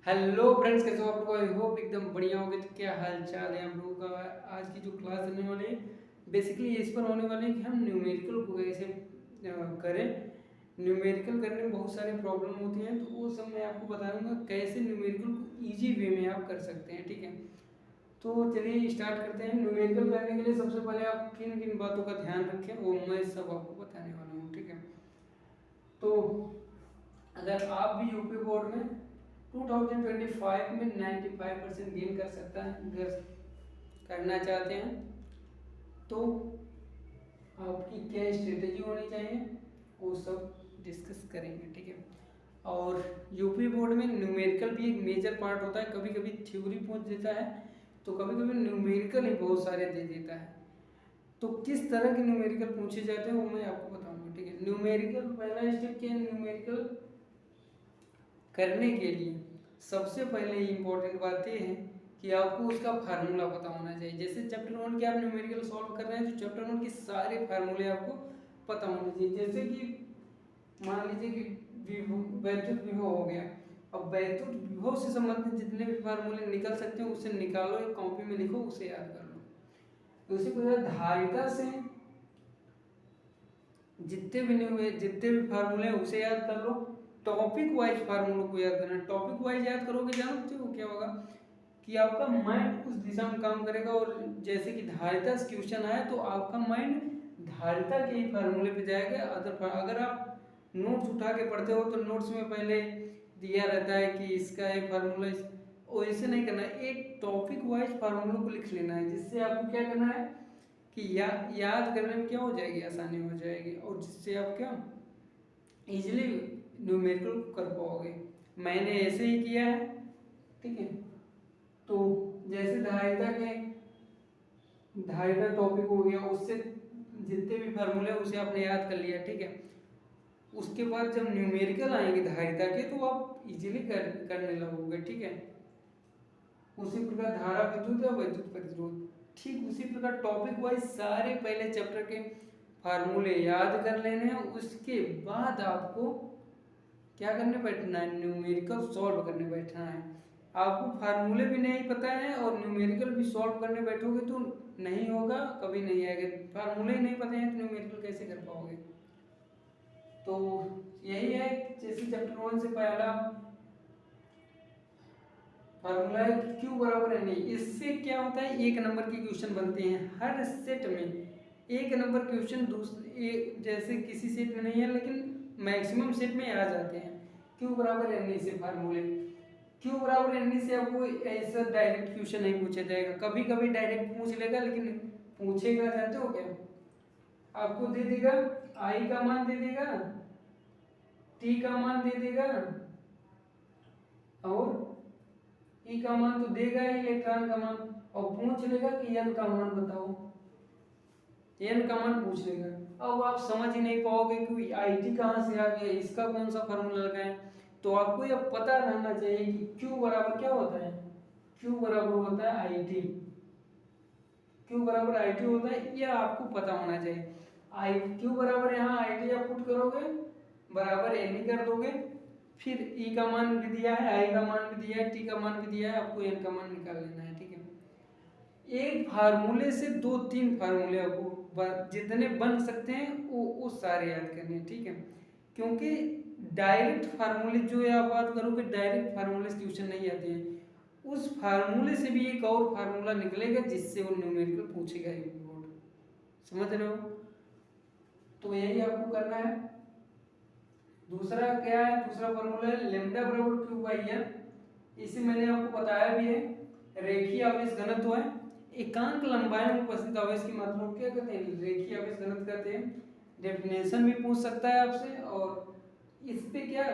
Hello friends, कैसे हो आप लोग? आई होप एकदम बढ़िया होंगे। तो क्या हाल चाल है आप लोगों का? आज की जो क्लास होने वाली है बेसिकली इस पर होने वाली है कि हम न्यूमेरिकल को कैसे करें। न्यूमेरिकल करने में बहुत सारे प्रॉब्लम होती हैं, तो वो सब मैं आपको बताऊंगा कैसे न्यूमेरिकल को ईजी वे में आप कर सकते हैं। ठीक है, तो चलिए स्टार्ट करते हैं। न्यूमेरिकल करने के लिए सबसे पहले आप किन किन बातों का ध्यान रखें वो मैं सब आपको बताने वाला हूँ। ठीक है, तो अगर आप भी यूपी बोर्ड में 2025 में 95% गेन कर सकता है करना चाहते हैं तो आपकी क्या स्ट्रेटेजी होनी चाहिए वो सब डिस्कस करेंगे। ठीक है, और यूपी बोर्ड में न्यूमेरिकल भी एक मेजर पार्ट होता है। कभी कभी थ्योरी पूछ देता है तो कभी कभी न्यूमेरिकल ही बहुत सारे दे देता है। तो किस तरह के न्यूमेरिकल पूछे जाते हैं वो मैं आपको बताऊंगा। ठीक है, न्यूमेरिकल पहला स्टेप क्या है? न्यूमेरिकल करने के लिए सबसे पहले इम्पोर्टेंट बात ये है कि आपको उसका फार्मूला पता होना चाहिए। जैसे चैप्टर 1 के आप न्यूमेरिकल सॉल्व कर रहे हैं तो चैप्टर 1 के सारे फार्मूले आपको पता होने चाहिए। जैसे कि मान लीजिए कि वैद्युत विभव हो गया। अब वैद्युत विभव से संबंधित जितने भी फार्मूले निकल सकते हैं उसे निकालो, एक कॉपी में लिखो, उसे याद कर लो। तो उसी प्रकार धारिता से जितने भी फार्मूले हैं उसे याद कर लो। टॉपिक वाइज फार्मूलों को याद करना। टॉपिक वाइज याद करोगे, जानते हो क्या होगा कि आपका माइंड उस दिशा में काम करेगा। और जैसे कि धारिता से क्वेश्चन आया तो आपका माइंड धारिता के ही फार्मूले पे जाएगा। अगर आप नोट्स उठा के पढ़ते हो तो नोट्स में पहले दिया रहता है कि इसका एक फार्मूला वैसे नहीं करना है। एक टॉपिक वाइज फार्मूलों को लिख लेना है, जिससे आपको क्या करना है कि याद करने में क्या हो जाएगी, आसानी हो जाएगी, और जिससे आप क्या इजीली न्यूमेरिकल कर पाओगे। मैंने ऐसे ही किया है। ठीक है, तो जैसे धारिता टॉपिक हो गया, उससे जितने भी फार्मूले उसे आपने याद कर लिया। ठीक है, उसके बाद जब न्यूमेरिकल आएंगे धारिता के तो आप इजीली करने लगोगे। ठीक है, उसी प्रकार धारा विद्युत या वैद्युत प्रतिरोध, ठीक उसी प्रकार टॉपिक वाइज सारे पहले चैप्टर के फार्मूले याद कर लेने हैं। उसके बाद आपको क्या करने बैठना है? न्यूमेरिकल सॉल्व करने बैठना है। आपको फार्मूले भी नहीं पता है और न्यूमेरिकल भी सॉल्व करने बैठोगे तो नहीं होगा, कभी नहीं आएगा। फार्मूले ही नहीं पता है तो न्यूमेरिकल कैसे कर पाओगे? तो यही है, जैसे चैप्टर 1 से पहला फार्मूला है Q बराबर एन। इससे क्या होता है, एक नंबर के क्वेश्चन बनते हैं हर सेट में। एक नंबर क्वेश्चन दूसरे जैसे किसी सेट में नहीं है लेकिन मैक्सिमम सेट में आ जाते हैं। Q बराबर एन से फार्मूले, Q बराबर एन से आपको ऐसा डायरेक्ट क्वेश्चन नहीं पूछा जाएगा। कभी कभी डायरेक्ट पूछ लेगा, लेकिन पूछेगा जानते हो क्या? आपको दे देगा I का मान दे देगा, T का मान दे देगा और ई का मान तो देगा ही, इलेक्ट्रॉन का मान, और पूछ लेगा कि एन का मान बताओ। एन का मान पूछ लेगा। अब आप समझ ही नहीं पाओगे कि आई टी कहाँ से आ गया, इसका कौन सा फार्मूला लगाएं। तो आपको यह पता रहना चाहिए कि क्यू बराबर क्या होता है। क्यू बराबर होता है आई टी। क्यू बराबर आई टी होता है, यह आपको पता होना चाहिए। आई क्यू बराबर यहाँ आई टी आप पुट करोगे, बराबर एन ही कर दोगे। फिर ई का मान भी दिया है, आई का मान भी दिया है, टी का मान भी दिया है, आपको एन का मान निकाल लेना है। ठीक है, एक फार्मूले से 2-3 फार्मूले आपको जितने बन सकते हैं वो सारे याद करने हैं। ठीक है, क्योंकि डायरेक्ट फार्मूले जो आप बात करोगे, डायरेक्ट फार्मूले से क्वेश्चन नहीं आते हैं। उस फार्मूले से भी एक और फार्मूला निकलेगा जिससे वो न्यूमेरिकल पूछेगा ही बोर्ड। समझ रहे हो? तो यही आपको करना है। दूसरा क्या है? दूसरा फॉर्मूला है लेमडा बराबर क्यू बाई एन। इसे मैंने आपको बताया भी है। रेखीय आवेश घनत्व है, एकांक लंबाई में उपस्थित आवेश की मात्रा को क्या कहते हैं? रेखीय आवेश घनत्व कहते हैं। डेफिनेशन भी पूछ सकता है आपसे, और इस पे क्या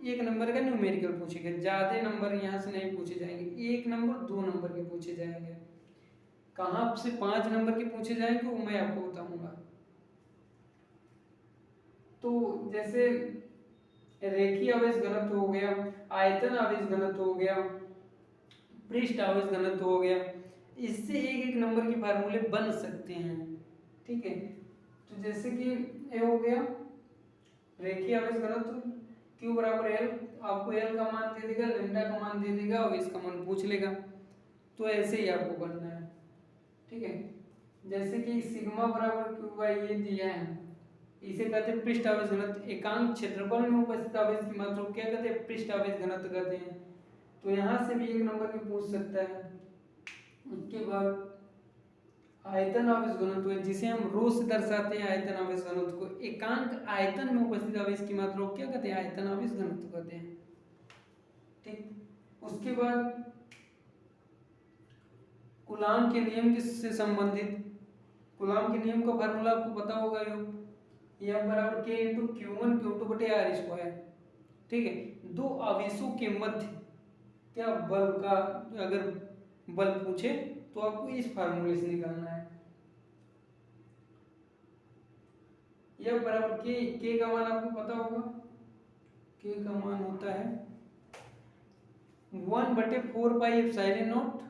एक नंबर का न्यूमेरिकल पूछेगा। ज़्यादा नंबर यहाँ से नहीं पूछे जाएंगे, 1 नंबर 2 नंबर के पूछे जाएंगे। कहाँ से 5 नंबर के पूछे जाएंगे वो मैं आपको बताऊंगा। तो जैसे रेखीय आवेश घनत्व हो गया, आयतन आवेश घनत्व हो गया, पृष्ठ आवेश घनत्व हो गया, इससे एक एक नंबर के फार्मूले बन सकते हैं। ठीक है, तो जैसे कि ये हो गया रेखीय आवेश घनत्व Q बराबर L, आपको एल का मान दे देगा, लेमडा का मान दे देगा और इसका मान पूछ लेगा। तो ऐसे ही आपको करना है, ठीक है। जैसे कि सिग्मा बराबर क्यू बाई ये दिया है, इसे कहते हैं पृष्ठ आवेश घनत्व। एकांक क्षेत्रफल में उपस्थित आवेश की मात्रा को क्या कहते हैं? पृष्ठ आवेश घनत्व कहते हैं। तो यहाँ से भी 1 नंबर में पूछ सकता है। उसके बाद आयतन आवेश घनत्व है, जिसे हम रो से दर्शाते हैं आयतन आवेश घनत्व को। एकांक आयतन में उपस्थित आवेश की मात्रा को क्या कहते हैं? आयतन आवेश घनत्व कहते हैं, ठीक। उसके बाद कूलाम के नियम से संबंधित, कूलाम के नियम का फार्मूला आपको पता होगा, एम बराबर के इंटू Q1 Q2 बटे आर स्क्वायर, ठीक है। दो आवेशों के मध्य क्या बल का अगर बल पूछे तो आपको इस फार्मूले से निकालना है। यह बराबर के का मान आपको पता होगा, के का मान होता है 1/4 पाई एप्सिलॉन नॉट,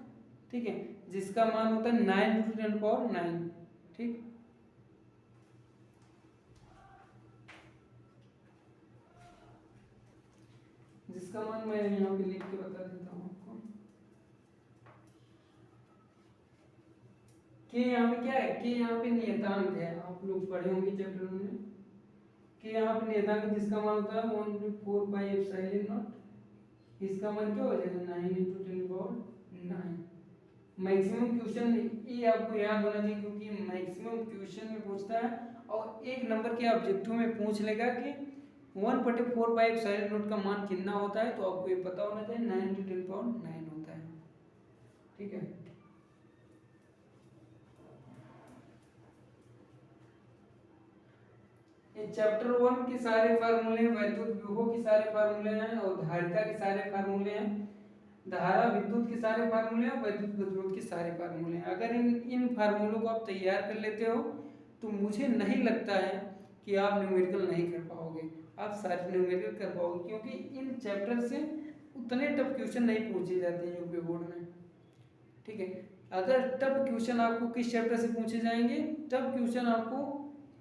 ठीक है, जिसका मान होता है 9 × 10⁹, ठीक। जिसका मान मैं यहाँ पे लिख के बता देता हूँ आपको। के यहाँ पे क्या है? के यहाँ पे नियतांक है, आप लोग पढ़े होंगे चैप्टर में। के यहाँ पे नियतांक जिसका मान होता है 1/4 पाई एप्सिलॉन नॉट, इसका मान क्या हो जाएगा? 9 × 10⁹। मैक्सिमम क्वेश्चन ये आपको याद होना चाहिए, क्योंकि मैक्सिमम क्वेश्चन में पूछता है और 1 नंबर के ऑब्जेक्टिव में पूछ लेगा कि 1/4 पाई एप्सिलॉन नॉट का मान कितना होता है। तो आपको ये पता होना चाहिए 9 × 10⁹ होता है, ठीक है। ये चैप्टर 1 के सारे फार्मूले, वैद्युत विभव के सारे फार्मूले हैं और धारिता के सारे फार्मूले हैं। धारा विद्युत के सारे फार्मूले हैं, वैद्युत प्रतिरोध के सारे फार्मूले हैं। अगर इन फार्मूलों को आप तैयार कर लेते हो तो मुझे नहीं लगता है कि आप न्यूमेरिकल नहीं कर पाओगे। आप सारे न्यूमेरिकल कर पाओगे, क्योंकि इन चैप्टर से उतने टफ क्वेश्चन नहीं पूछे जाते हैं यूपी बोर्ड में, ठीक है। अगर टफ क्वेश्चन आपको किस चैप्टर से पूछे जाएंगे? टफ क्वेश्चन आपको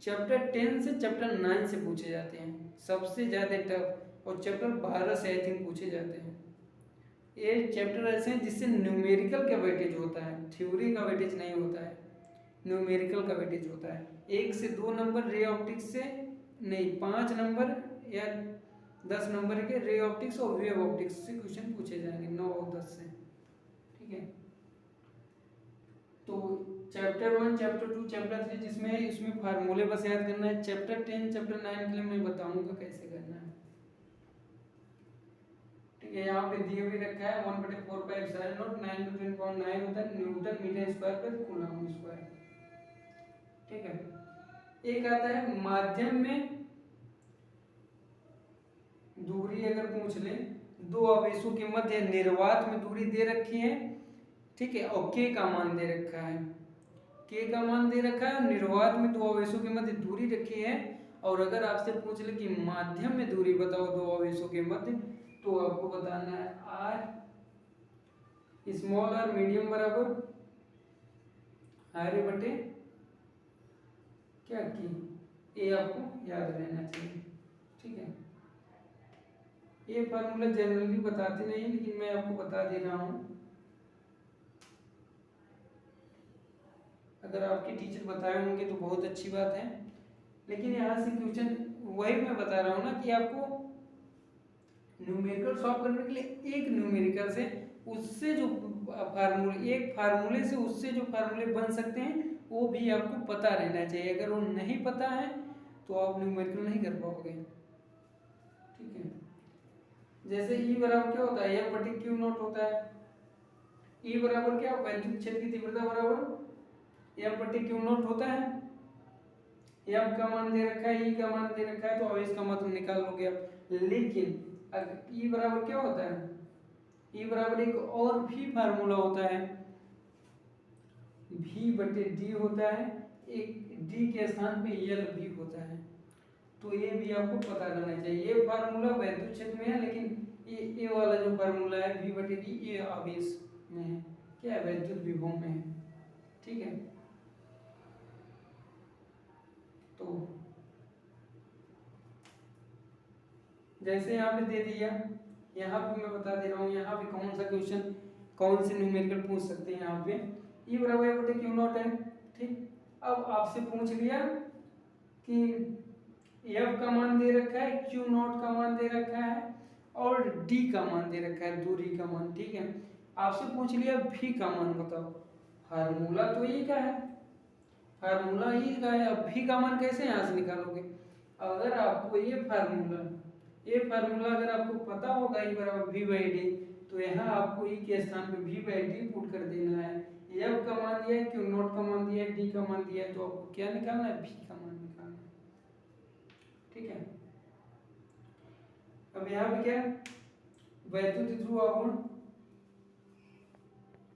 चैप्टर 10 से चैप्टर 9 से पूछे जाते हैं सबसे ज़्यादा टफ, और चैप्टर 12 से आई थिंक पूछे जाते हैं। ये चैप्टर ऐसे हैं जिससे न्यूमेरिकल का वेटेज होता है, थ्योरी का वेटेज नहीं होता है, न्यूमेरिकल का वेटेज होता है। 1 से 2 नंबर रे ऑप्टिक्स से नहीं, 5 नंबर या 10 नंबर के रे ऑप्टिक्स और वेव ऑप्टिक्स से क्वेश्चन पूछे जाएंगे 9 और 10 से, ठीक है। तो चैप्टर 1, चैप्टर 2, चैप्टर 3 जिसमें इसमें फार्मूले बस याद करना है। चैप्टर 10, चैप्टर 9 के लिए मैं बताऊंगा कैसे करना है, ठीक है। यहाँ पे दिए भी रखा है 1/4 पाई एप्सिलॉन नॉट 9 × 10⁹ होता है न्यूटन मीटर स्क्वायर पर कूलम स्क्वायर, ठीक है। एक आता है माध्यम में दूरी अगर पूछ ले, दो आवेशों के मध्य निर्वात में दूरी दे रखी है, ठीक है, और के का मान दे रखा है, के का मान दे रखा है, निर्वात में दो आवेशों के मध्य दूरी रखी है। और अगर आपसे पूछ ले कि माध्यम में दूरी बताओ दो आवेशों के मध्य, तो आपको बताना है आर स्मॉल आर मीडियम बराबर आर बटे क्या की, ये आपको याद रहना चाहिए, ठीक है। ये फार्मूला जनरली बताते नहीं, लेकिन मैं आपको बता दे रहा हूँ। अगर आपके टीचर बताए होंगे तो बहुत अच्छी बात है, लेकिन यहाँ से क्वेश्चन वही मैं बता रहा हूँ ना कि आपको न्यूमेरिकल सॉल्व करने के लिए एक न्यूमेरिकल से उससे जो फार्मूले, एक फार्मूले से उससे जो फार्मूले बन सकते हैं वो भी आपको पता रहना चाहिए। अगर वो नहीं पता है तो आप न्यूमेरिकल नहीं कर पाओगे, ठीक है। जैसे E बराबर क्या होता है? F बटे Q नॉट होता है। E बराबर क्या? वैद्युत क्षेत्र की तीव्रता बराबर F बटे Q नॉट होता है। F का मान दे रखा है, E का मान दे रखा है, तो आवेश का मतलब निकाल लोगे आप। लेकिन अगर E बराबर क्या होता है? E बराबर एक और भी फार्मूला होता है, V बटे D होता है, एक D के स्थान पे L भी होता है। तो ये भी आपको पता रहना चाहिए। ये फार्मूला वैद्युत क्षेत्र में है, लेकिन ये वाला जो फार्मूला है V बटे D, ये आवेश में है, क्या है? वैद्युत विभव में है, ठीक है। तो जैसे यहाँ पे दे दिया यहाँ पे मैं बता दे रहा हूँ, यहाँ पे कौन सा क्वेश्चन, कौन से न्यूमेरिकल पूछ सकते हैं। यहाँ पे ई बराबर बटे क्यू नॉट है, ठीक। अब आपसे पूछ लिया कि एफ का मान दे रखा है, क्यू नॉट का मान दे रखा है और डी का मान दे रखा है, दूरी का मान, ठीक है। आपसे पूछ लिया भी का मान बताओ। फार्मूला तो ई का है, फार्मूला ई का है। अब भी का मान कैसे यहाँ से निकालोगे? अगर आपको ये फार्मूला अगर आपको पता होगा ई बराबर वी बाई डी, तो यहाँ आपको ई के स्थान पे वी बाई डी पुट कर देना है। एफ का मान दिया है, क्यू नॉट का मान दिया है, डी का मान दिया है, तो आपको क्या निकालना है? भी का मान निकालना है, ठीक है। अब यहाँ पे क्या, वैद्युत ध्रुव आघूर्ण